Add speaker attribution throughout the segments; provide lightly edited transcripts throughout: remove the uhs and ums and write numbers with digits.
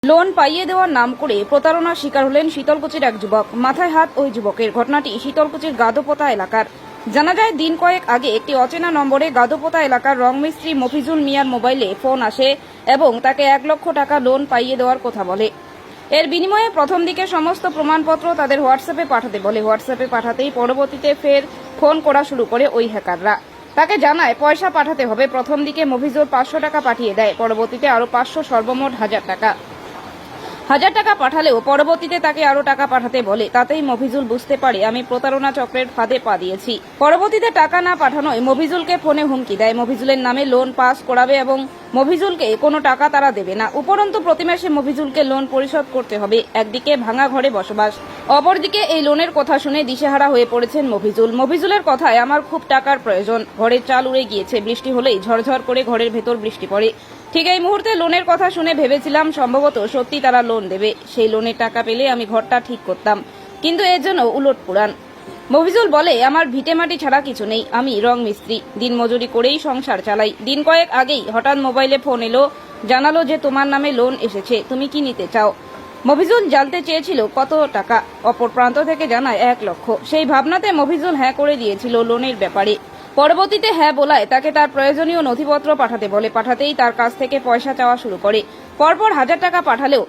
Speaker 1: Loan পাইয়ে দেওয়ার নাম করে প্রতারণার শিকার হলেন শীতলকুচির এক যুবক। মাথায় হাত ওই যুবকের। ঘটনাটি শীতলকুচির গাদোপোতা এলাকার। জানা যায়, দিন কয়েক আগে একটি অচেনা নম্বরে গাদোপোতা এলাকার রং মিস্ত্রি মফিজুল মিয়ার মোবাইলে ফোন আসে এবং তাকে 1 লক্ষ টাকা লোন পাইয়ে দেওয়ার কথা বলে। এর বিনিময়ে প্রথম দিকে সমস্ত প্রমাণপত্র তাদের হোয়াটসঅ্যাপে পাঠাতে বলে। হোয়াটসঅ্যাপে পাঠাতেই পরবর্তীতে ফের ফোন করা শুরু করে ওই হ্যাকাররা। তাকে জানায় পয়সা পাঠাতে হবে। প্রথম দিকে মফিজুল 500 টাকা পাঠিয়ে দেয়, পরবর্তীতে আরো 500, সর্বমোট 1000 টাকা। 1000 টাকা পাঠালেও পরবর্তীতে তাকে আরো টাকা পাঠাতে বলে। তাতেই মফিজুল বুঝতে পারে আমি প্রতারণা চক্রের ফাঁদে পা দিয়েছি। পরবর্তীতে টাকা না পাঠানোয় মফিজুলকে ফোনে হুমকি দেয়। মফিজুলের নামে লোন পাস করাবে এবং মফিজুলকে কোনো টাকা তারা দেবে না। উপরন্তু প্রতি মাসে মফিজুলকে লোন পরিশোধ করতে হবে। একদিকে ভাঙা ঘরে বসবাস, অপরদিকে এই লোনের কথা শুনে দিশেহারা হয়ে পড়েছেন মফিজুল। মফিজুলের কথায়, আমার খুব টাকার প্রয়োজন, ঘরের চাল উড়ে গিয়েছে, বৃষ্টি হলেই ঝরঝর করে ঘরের ভেতর বৃষ্টি পড়ে। ঠিক এই মুহূর্তে লোনের কথা শুনে ভেবেছিলাম সম্ভবত সত্যি তারা লোন দেবে। সেই লোনের টাকা পেলে আমি ঘরটা ঠিক করতাম, কিন্তু এর জন্য উলটপুরাণ। মফিজুল বলে, আমার ভিটেমাটি ছাড়া কিছু নেই, আমি রং মিস্ত্রি, দিনমজুরি করেই সংসার চালাই। দিন কয়েক আগেই হঠাৎ মোবাইলে ফোন এলো, জানালো যে তোমার নামে লোন এসেছে, তুমি কি নিতে চাও। মফিজুল জানতে চেয়েছিল কত টাকা। অপর প্রান্ত থেকে জানায় 1 লক্ষ। সেই ভাবনাতে মফিজুল হ্যাঁ করে দিয়েছিল লোনের ব্যাপারে। পরবর্তীতে হ্যাঁ বলায় তাকে তার প্রয়োজনীয় নথিপত্র পাঠাতে বলে। পাঠাতেই তার কাছ থেকে পয়সা চাওয়া শুরু করে। পরপর 1000 টাকা পাঠালেও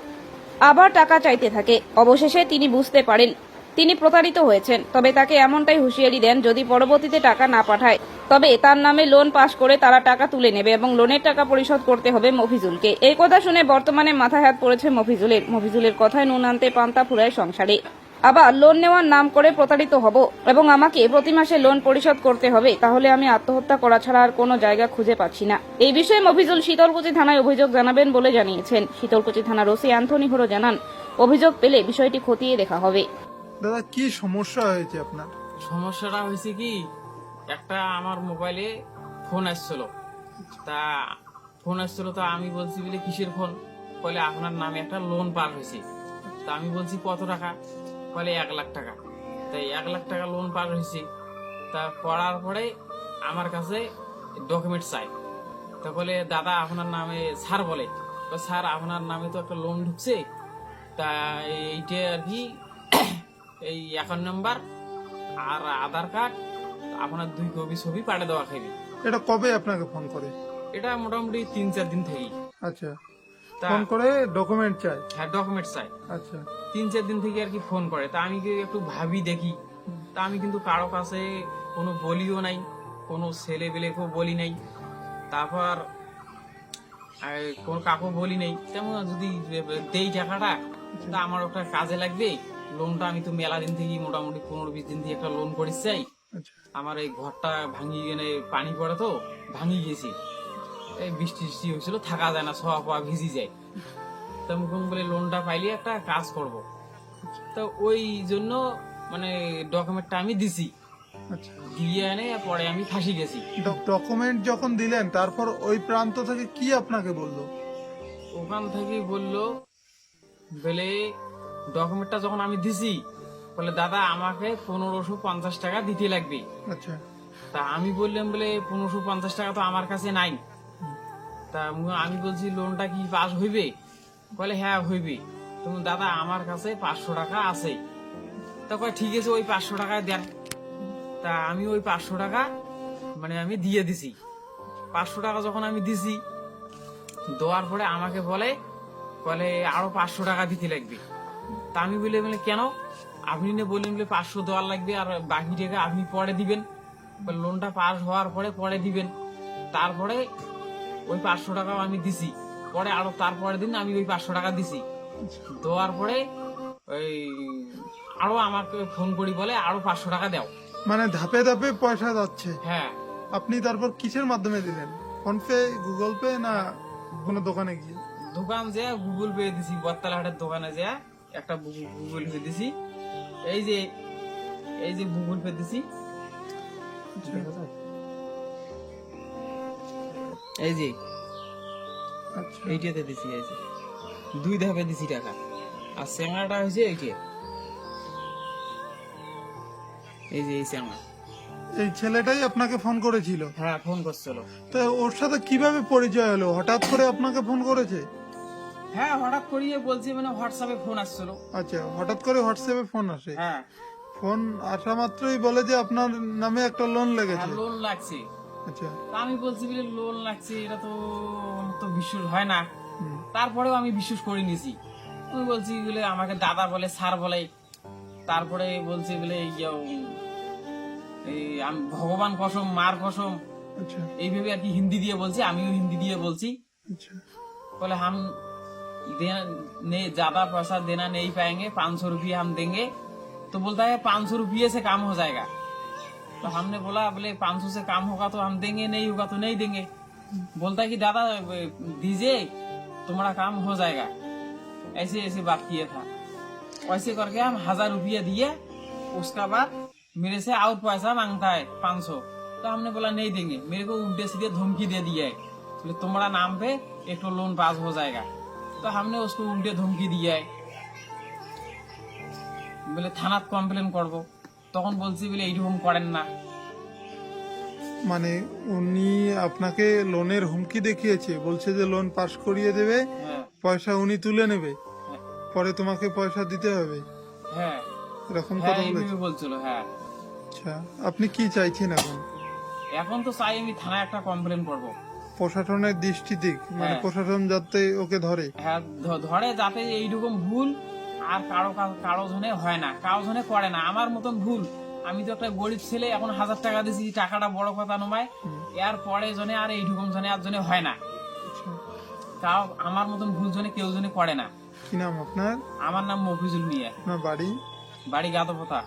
Speaker 1: আবার টাকা চাইতে থাকে। অবশেষে তিনি বুঝতে পারেন তিনি প্রতারিত হয়েছেন। তবে তাকে এমনটাই হুঁশিয়ারি দেন, যদি পরবর্তীতে টাকা না পাঠায় তবে তার নামে লোন পাস করে তারা টাকা তুলে নেবে এবং লোনের টাকা পরিশোধ করতে হবে মফিজুলকে। এই কথা শুনে বর্তমানে মাথায় হাত পড়েছে মফিজুলের কথায় নুন আনতে পান্তা ফুরায় সংসারে। আবার লোন নেওয়ার নাম করে প্রতারিত হব এবং আমাকে প্রতি মাসে লোন পরিশোধ করতে হবে, তাহলে আমি আত্মহত্যা করা ছাড়া আর কোনো জায়গা খুঁজে পাচ্ছি না। এই বিষয়ে মফিজুল শীতলকুচি থানায় অভিযোগ জানাবেন বলে জানিয়েছেন। শীতলকুচি থানার ওসি অ্যান্থনি হোরো জানান, অভিযোগ পেলে বিষয়টি খতিয়ে দেখা হবে।
Speaker 2: দাদা, কি সমস্যা হয়েছে আপনার?
Speaker 3: সমস্যাটা হয়েছে কি, একটা আমার মোবাইলে ফোন আসছিল। তো আমি বলছি বলে কিসের ফোন, বলে আপনার নামে একটা লোন পাস হয়েছে। তা আমি বলছি কত টাকা, বলে 1 লাখ টাকা। তাই 1 লাখ টাকা লোন পাস হয়েছে। তা করার পরে আমার কাছে ডকুমেন্ট চাই। তা বলে দাদা আপনার নামে, স্যার বলে স্যার আপনার নামে তো একটা লোন ঢুকছে, তা এইটা আর কি এই অ্যাকাউন্ট নাম্বার আর আধার কার্ড আপনার 2 কপি ছবি পাঠিয়ে দেওয়া খাবি।
Speaker 2: এটা কবে আপনাকে ফোন করে?
Speaker 3: এটা মোটামুটি 3-4 দিন থেকেই।
Speaker 2: আচ্ছা, ফোন করে ডকুমেন্ট চাই?
Speaker 3: হ্যাঁ, ডকুমেন্ট চাই।
Speaker 2: আচ্ছা,
Speaker 3: 3-4 দিন থেকে আর কি ফোন করে। তা আমি কি একটু ভাবি দেখি। তা আমি কিন্তু কারো কাছে কোনো বলিও নাই, কোনো ছেলে পেলেকেও বলি নাই, তারপর কোনো কাকু বলি নাই। তেমন যদি দেই টাকাটা, তা আমার ওটা কাজে লাগবে। লোনটা আমি তো মেলা দিন থেকে, মোটামুটি 15-20 দিন থেকে একটা লোন করিস চাই।
Speaker 2: আচ্ছা,
Speaker 3: আমার এই ঘরটা ভাঙি গেলে পানি পড়ে তো ভাঙি গেছি। এই বৃষ্টি হয়েছিল, থাকা যায় না, সব পা ভিজি যায়। তা মুখম বলে লোনটা পাইলে একটা কাজ করব। তো ওই জন্য মানে ডকুমেন্টটা আমি দিছি।
Speaker 2: আচ্ছা।
Speaker 3: দিয়ে এনে পরে আমি ফাঁসি গেছি।
Speaker 2: ডকুমেন্ট যখন দিলেন, তারপর ওই প্রান্ত থেকে কি আপনাকে বললো?
Speaker 3: ওখান থেকে বললো বলে ডকুমেন্টটা যখন আমি দিছি, বলে দাদা আমাকে 1550 টাকা দিতে লাগবে।
Speaker 2: আচ্ছা,
Speaker 3: তা আমি বললাম বলে 1550 টাকা তো আমার কাছে নাই। তা আমি বলছি লোনটা কি পাস হইবে? বলে হ্যাঁ হইবে। তুমি দাদা আমার কাছে 500 টাকা আছে। তা কয় ঠিক আছে, ওই 500 টাকা দেন। তা আমি ওই 500 টাকা মানে আমি দিয়ে দিছি। 500 টাকা যখন আমি দিছি, দেওয়ার পরে আমাকে বলে আরো 500 টাকা দিতে লাগবে। তা আমি বলে কেন? আপনি না বললেন বলে 500 দেওয়ার লাগবে, আর বাকি টাকা আপনি পরে দিবেন, লোনটা পাস হওয়ার পরে দিবেন। তারপরে ওই 500 টাকাও আমি দিছি। পরে আরো তারপরের দিন আমি ওই 500 টাকা দিছি। দেওয়ার পরে ওই আরো আমাকে ফোন করি, বলে আরো 500 টাকা দাও।
Speaker 2: মানে ধাপে ধাপে পয়সা যাচ্ছে।
Speaker 3: হ্যাঁ।
Speaker 2: আপনি তারপর কিসের মাধ্যমে দিলেন? ফোন পে, গুগল পে, না কোনো দোকানে গিয়ে?
Speaker 3: দোকান যে গুগল পে দিছি, বত্তালা হাটের দোকানে যে একটা গুগল পে দিছি। এই যে গুগল পে দিছি, এই যে
Speaker 2: আচ্ছা,
Speaker 3: এইটাতে দিছি। এই যে 2 ধাপে দিছি টাকা। আর স্যাংরাটা হয়েছে এইটা, এই যে এই স্যাংরা।
Speaker 2: এই ছেলেটাই আপনাকে ফোন করেছিল?
Speaker 3: হ্যাঁ, ফোন করছিল।
Speaker 2: তো ওর সাথে কিভাবে পরিচয় হলো? হঠাৎ করে আপনাকে ফোন করেছে?
Speaker 3: হ্যাঁ হঠাৎ করিয়ে বলছি, মানে হোয়াটসঅ্যাপে ফোন আসছিল।
Speaker 2: আচ্ছা, হঠাৎ করে হোয়াটসঅ্যাপে ফোন আসে?
Speaker 3: হ্যাঁ
Speaker 2: ফোন আসা মাত্রই বলে যে আপনার নামে একটা লোন লেগেছে?
Speaker 3: লোন লাগছে।
Speaker 2: আচ্ছা।
Speaker 3: তা আমি বলছি বলে লোন লাগছে, এটা তো আমার তো বিশ্বাস হয় না।
Speaker 2: হুম।
Speaker 3: তারপরেও আমি বিশ্বাস করে নিয়েছি। আমি বলছি বলে আমাকে দাদা বলে, স্যার বলে। তারপরে বলছি বলে এই আমি ভগবান কসম, মার কসম,
Speaker 2: আচ্ছা।
Speaker 3: এইভাবে আর কি হিন্দি দিয়ে বলছি, আমিও হিন্দি দিয়ে বলছি।
Speaker 2: আচ্ছা।
Speaker 3: बोले हम ने ज्यादा पैसा देना नहीं पाएंगे, 500 रुपये हम देंगे। तो बोलता है 500 रुपये से काम हो जाएगा। तो हमने बोला बोले 500 से काम होगा तो हम देंगे, नहीं होगा तो नहीं देंगे। बोलता है कि दादा दीजिए, तुम्हारा काम हो जाएगा। ऐसे ऐसे बात किया था। वैसे करके हम 1000 रुपये दिए। उसका बाद मेरे से और पैसा मांगता है 500। तो हमने बोला नहीं देंगे। मेरे को उल्टे सीधे धमकी दे दिया है, बोले तुम्हारा नाम पे एक तो लोन पास हो जाएगा। तो हमने उसको उल्टे धमकी दिया है, बोले थाना कमप्लेन करबो। তখন বলছি বলে এইরকম করেন না।
Speaker 2: মানে উনি আপনাকে লোনের হুমকি দেখিয়েছে, বলছে যে লোন পাস করিয়ে দেবে,
Speaker 3: হ্যাঁ
Speaker 2: পয়সা উনি তুলে নেবে,
Speaker 3: হ্যাঁ,
Speaker 2: পরে তোমাকে পয়সা দিতে হবে,
Speaker 3: হ্যাঁ
Speaker 2: এরকম
Speaker 3: হ্যাঁ
Speaker 2: কথা বলেছে?
Speaker 3: এইভাবে বলছিল। হ্যাঁ
Speaker 2: আচ্ছা, আপনি কি চাইছেন এখন?
Speaker 3: এখন তো চাই আমি থানায় একটা কমপ্লেন করব।
Speaker 2: প্রশাসনের দৃষ্টি দিক, মানে
Speaker 3: হ্যাঁ।
Speaker 2: প্রশাসন যাতে ওকে ধরে।
Speaker 3: হ্যাঁ ধরে, যাতে এইরকম ভুল আর কারো জনে হয় না, কারো জনে করে না। আমার মতন ভুল, আমি তো একটা গরিব ছেলে, এখন 1000 টাকা দিয়েছি, টাকাটা বড় কথা নয়। এর পরে জনে আর এইরকম জনে আর জনে হয় না।
Speaker 2: আচ্ছা।
Speaker 3: তাও আমার মতন ভুল জনে কেউ জনে করে না।
Speaker 2: কি নাম আপনার?
Speaker 3: আমার নাম মফিজুল মিয়া,
Speaker 2: আপনার বাড়ি?
Speaker 3: বাড়ি গাদপতা।